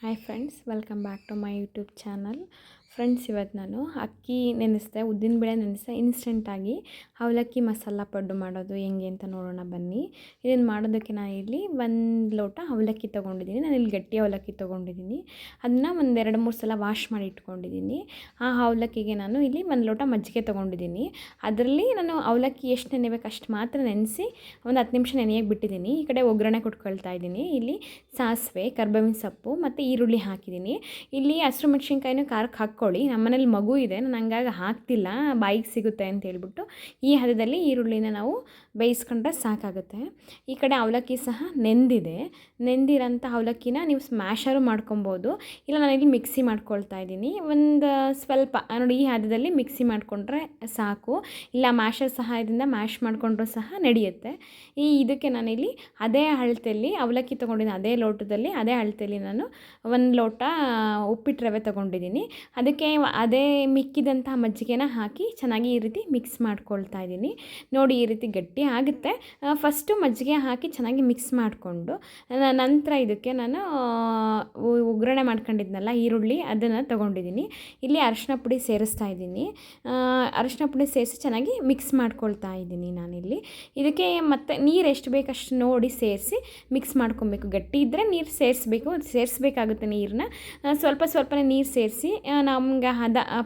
Hi friends, welcome back to my YouTube channel. Friends, ಇವತ್ತು ನಾನು ಅಕ್ಕಿ ನೆನೆಸಿದೆ, ಉದ್ದಿನಬೇಳೆ ನೆನೆಸಿದೆ. ಇನ್ಸ್ಟೆಂಟಾಗಿ ಅವಲಕ್ಕಿ ಮಸಾಲ ಪಡ್ಡು ಮಾಡೋದು ಹೆಂಗೆ ಅಂತ ನೋಡೋಣ ಬನ್ನಿ. ಇದನ್ನು ಮಾಡೋದಕ್ಕೆ ನಾನು ಇಲ್ಲಿ 1 ಲೋಟ ಅವಲಕ್ಕಿ ತೊಗೊಂಡಿದ್ದೀನಿ. ನಾನು ಇಲ್ಲಿ ಗಟ್ಟಿ ಅವಲಕ್ಕಿ ತೊಗೊಂಡಿದ್ದೀನಿ. ಅದನ್ನು ಒಂದು 2-3 ಸಲ ವಾಶ್ ಮಾಡಿ ಇಟ್ಕೊಂಡಿದ್ದೀನಿ. ಆ ಅವಲಕ್ಕಿಗೆ ನಾನು ಇಲ್ಲಿ 1 ಲೋಟ ಮಜ್ಜಿಗೆ ತೊಗೊಂಡಿದ್ದೀನಿ. ಅದರಲ್ಲಿ ನಾನು ಅವಲಕ್ಕಿ ಎಷ್ಟು ನೆನೆಬೇಕು ಅಷ್ಟು ಮಾತ್ರ ನೆನೆಸಿ ಒಂದು 10 ನಿಮಿಷ ನೆನೆಯೋಕ್ಕೆ ಬಿಟ್ಟಿದ್ದೀನಿ. ಈ ಕಡೆ ಒಗ್ಗರಣೆ ಕೊಟ್ಕೊಳ್ತಾ ಇದ್ದೀನಿ. ಇಲ್ಲಿ ಸಾಸಿವೆ, ಕರ್ಬೇವಿನ ಸೊಪ್ಪು ಮತ್ತು ಈರುಳ್ಳಿ ಹಾಕಿದ್ದೀನಿ. ಇಲ್ಲಿ ಹಸಿರು ಮೆಣಸಿನ್ಕಾಯಿನೂ ಖಾರಕ್ಕೆ ಹಾಕ್ಕೊಳ್ಳಿ. ನಮ್ಮನೇಲಿ ಮಗು ಇದೆ, ನಾನು ಹಂಗಾಗಿ ಹಾಕ್ತಿಲ್ಲ, ಬಾಯಿಗೆ ಸಿಗುತ್ತೆ ಅಂತ ಹೇಳ್ಬಿಟ್ಟು ಈ ಹದದಲ್ಲಿ ಈರುಳ್ಳಿನ ನಾವು ಬೇಯಿಸ್ಕೊಂಡ್ರೆ ಸಾಕಾಗುತ್ತೆ. ಈ ಕಡೆ ಅವಲಕ್ಕಿ ಸಹ ನೆಂದಿರೋಂಥ ಅವಲಕ್ಕಿನ ನೀವು ಸ್ಮ್ಯಾಶರು ಮಾಡ್ಕೊಬೋದು, ಇಲ್ಲ ನಾನಿಲ್ಲಿ ಮಿಕ್ಸಿ ಮಾಡ್ಕೊಳ್ತಾ ಇದ್ದೀನಿ. ಒಂದು ಸ್ವಲ್ಪ ನೋಡಿ ಈ ಹದದಲ್ಲಿ ಮಿಕ್ಸಿ ಮಾಡಿಕೊಂಡ್ರೆ ಸಾಕು, ಇಲ್ಲ ಮ್ಯಾಶರ್ ಸಹಾಯದಿಂದ ಮ್ಯಾಶ್ ಮಾಡಿಕೊಂಡ್ರೂ ಸಹ ನಡೆಯುತ್ತೆ. ಇದಕ್ಕೆ ನಾನಿಲ್ಲಿ ಅದೇ ಅಳತೆಯಲ್ಲಿ ಅವಲಕ್ಕಿ ತೊಗೊಂಡಿದ್ದೀನಿ, ಅದೇ ಲೋಟದಲ್ಲಿ ಅದೇ ಅಳತೆಯಲ್ಲಿ ನಾನು 1 ಲೋಟ ಉಪ್ಪಿಟ್ಟು ರವೆ ತೊಗೊಂಡಿದ್ದೀನಿ. ಅದಕ್ಕೆ ಅದೇ ಮಿಕ್ಕಿದಂಥ ಮಜ್ಜಿಗೆನ ಹಾಕಿ ಚೆನ್ನಾಗಿ ಈ ರೀತಿ ಮಿಕ್ಸ್ ಮಾಡ್ಕೊಳ್ತಾ ಇದ್ದೀನಿ. ನೋಡಿ ಈ ರೀತಿ ಗಟ್ಟಿ ಆಗುತ್ತೆ. ಫಸ್ಟು ಮಜ್ಜಿಗೆ ಹಾಕಿ ಚೆನ್ನಾಗಿ ಮಿಕ್ಸ್ ಮಾಡಿಕೊಂಡು ನಂತರ ಇದಕ್ಕೆ ನಾನು ಒಗ್ಗರಣೆ ಮಾಡ್ಕೊಂಡಿದ್ನಲ್ಲ ಈರುಳ್ಳಿ, ಅದನ್ನು ತೊಗೊಂಡಿದ್ದೀನಿ. ಇಲ್ಲಿ ಅರಿಶಿನ ಪುಡಿ ಸೇರಿಸ್ತಾ ಇದ್ದೀನಿ. ಅರಿಶಿನ ಪುಡಿ ಸೇರಿಸಿ ಚೆನ್ನಾಗಿ ಮಿಕ್ಸ್ ಮಾಡ್ಕೊಳ್ತಾ ಇದ್ದೀನಿ ನಾನಿಲ್ಲಿ. ಇದಕ್ಕೆ ಮತ್ತು ನೀರು ಎಷ್ಟು ಬೇಕಷ್ಟು ನೋಡಿ ಸೇರಿಸಿ ಮಿಕ್ಸ್ ಮಾಡ್ಕೊಬೇಕು. ಗಟ್ಟಿ ಇದ್ದರೆ ನೀರು ಸೇರಿಸ್ಬೇಕಾಗುತ್ತೆ ನೀರನ್ನ. ಸ್ವಲ್ಪನೇ ನೀರು ಸೇರಿಸಿ ನಮ್ಗೆ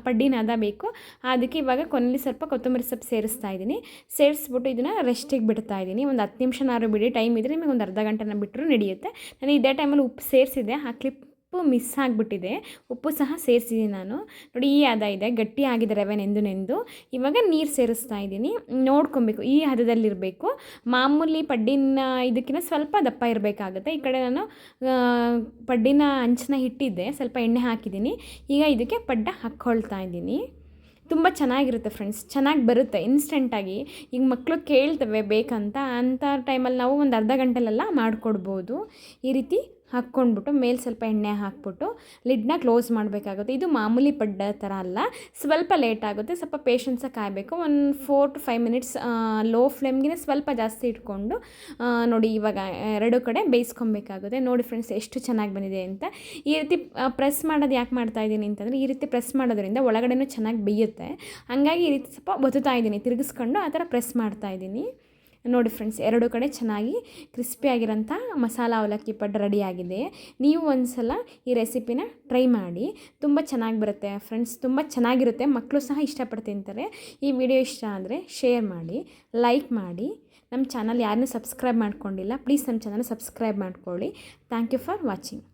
ಪಡ್ಡಿನ ಹದ ಬೇಕು. ಅದಕ್ಕೆ ಇವಾಗ ಕೊನೆಯಲ್ಲಿ ಸ್ವಲ್ಪ ಕೊತ್ತಂಬರಿ ಸೊಪ್ಪು ಸೇರಿಸ್ತಾ ಇದ್ದೀನಿ. ಸೇರಿಸ್ಬಿಟ್ಟು ಇದನ್ನು ರೆಸ್ಟಿಗೆ ಬಿಡ್ತಾ ಇದ್ದೀನಿ. ಒಂದು 10 ನಿಮಿಷನಾದ್ರು ಬಿಡಿ, ಟೈಮ್ ಇದ್ದರೆ ನಿಮಗೆ ಒಂದು ಅರ್ಧ ಗಂಟೆನ ಬಿಟ್ಟರು ನಡೆಯುತ್ತೆ. ನಾನು ಇದೇ ಟೈಮಲ್ಲಿ ಉಪ್ಪು ಸೇರಿಸಿದೆ, ಆ ಕ್ಲಿಪ್ಪು ಮಿಸ್ ಆಗಿಬಿಟ್ಟಿದೆ. ಉಪ್ಪು ಸಹ ಸೇರಿಸಿದ್ದೀನಿ ನಾನು. ನೋಡಿ ಈ ಹದ ಇದೆ, ಗಟ್ಟಿ ಆಗಿದೆ ರವೆ ನೆಂದು. ಇವಾಗ ನೀರು ಸೇರಿಸ್ತಾ ಇದ್ದೀನಿ. ನೋಡ್ಕೊಬೇಕು, ಈ ಹದದಲ್ಲಿರಬೇಕು. ಮಾಮೂಲಿ ಪಡ್ಡಿನ ಇದಕ್ಕಿಂತ ಸ್ವಲ್ಪ ದಪ್ಪ ಇರಬೇಕಾಗುತ್ತೆ. ಈ ಕಡೆ ನಾನು ಪಡ್ಡಿನ ಹಂಚನ್ನ ಇಟ್ಟಿದ್ದೆ, ಸ್ವಲ್ಪ ಎಣ್ಣೆ ಹಾಕಿದ್ದೀನಿ. ಈಗ ಇದಕ್ಕೆ ಪಡ್ಡ ಹಾಕ್ಕೊಳ್ತಾ ಇದ್ದೀನಿ. ತುಂಬ ಚೆನ್ನಾಗಿರುತ್ತೆ ಫ್ರೆಂಡ್ಸ್, ಚೆನ್ನಾಗಿ ಬರುತ್ತೆ ಇನ್ಸ್ಟೆಂಟಾಗಿ. ಈಗ ಮಕ್ಕಳು ಕೇಳ್ತವೆ ಬೇಕಂತ, ಅಂಥ ಟೈಮಲ್ಲಿ ನಾವು ಒಂದು ಅರ್ಧ ಗಂಟೆಲೆಲ್ಲ ಮಾಡಿಕೊಡ್ಬೋದು. ಈ ರೀತಿ ಹಾಕ್ಕೊಂಡ್ಬಿಟ್ಟು ಮೇಲೆ ಸ್ವಲ್ಪ ಎಣ್ಣೆ ಹಾಕ್ಬಿಟ್ಟು ಲಿಡ್ನ ಕ್ಲೋಸ್ ಮಾಡಬೇಕಾಗುತ್ತೆ. ಇದು ಮಾಮೂಲಿ ಪಡ್ಡ ಥರ ಅಲ್ಲ, ಸ್ವಲ್ಪ ಲೇಟ್ ಆಗುತ್ತೆ, ಸ್ವಲ್ಪ ಪೇಷನ್ಸಾಗಿ ಕಾಯಬೇಕು. ಒಂದು 4 to 5 ಮಿನಿಟ್ಸ್ ಲೋ ಫ್ಲೇಮ್ಗೆ ಸ್ವಲ್ಪ ಜಾಸ್ತಿ ಇಟ್ಕೊಂಡು ನೋಡಿ ಇವಾಗ 2 ಕಡೆ ಬೇಯಿಸ್ಕೊಬೇಕಾಗುತ್ತೆ. ನೋಡಿ ಫ್ರೆಂಡ್ಸ್, ಎಷ್ಟು ಚೆನ್ನಾಗಿ ಬಂದಿದೆ ಅಂತ. ಈ ರೀತಿ ಪ್ರೆಸ್ ಮಾಡೋದು ಯಾಕೆ ಮಾಡ್ತಾಯಿದ್ದೀನಿ ಅಂತಂದರೆ, ಈ ರೀತಿ ಪ್ರೆಸ್ ಮಾಡೋದ್ರಿಂದ ಒಳಗಡೆನೂ ಚೆನ್ನಾಗಿ ಬೇಯುತ್ತೆ. ಹಂಗಾಗಿ ಈ ರೀತಿ ಸ್ವಲ್ಪ ಒತ್ತುತ್ತಾ ಇದ್ದೀನಿ, ತಿರುಗಿಸ್ಕೊಂಡು ಆ ಥರ ಪ್ರೆಸ್ ಮಾಡ್ತಾಯಿದ್ದೀನಿ. ನೋಡಿ ಫ್ರೆಂಡ್ಸ್, 2 ಕಡೆ ಚೆನ್ನಾಗಿ ಕ್ರಿಸ್ಪಿಯಾಗಿರೋಂಥ ಮಸಾಲ ಅವಲಕ್ಕಿ ಪಡ್ಡು ರೆಡಿಯಾಗಿದೆ. ನೀವು ಒಂದು ಸಲ ಈ ರೆಸಿಪಿನ ಟ್ರೈ ಮಾಡಿ, ತುಂಬ ಚೆನ್ನಾಗಿ ಬರುತ್ತೆ ಫ್ರೆಂಡ್ಸ್, ತುಂಬ ಚೆನ್ನಾಗಿರುತ್ತೆ. ಮಕ್ಕಳು ಸಹ ಇಷ್ಟಪಟ್ಟು ತಿಂತಾರೆ. ಈ ವಿಡಿಯೋ ಇಷ್ಟ ಆದರೆ ಶೇರ್ ಮಾಡಿ, ಲೈಕ್ ಮಾಡಿ. ನಮ್ಮ ಚಾನಲ್ ಯಾರನ್ನೂ ಸಬ್ಸ್ಕ್ರೈಬ್ ಮಾಡ್ಕೊಂಡಿಲ್ಲ, ಪ್ಲೀಸ್ ನಮ್ಮ ಚಾನಲ್ ಸಬ್ಸ್ಕ್ರೈಬ್ ಮಾಡ್ಕೊಳ್ಳಿ. Thank you for watching.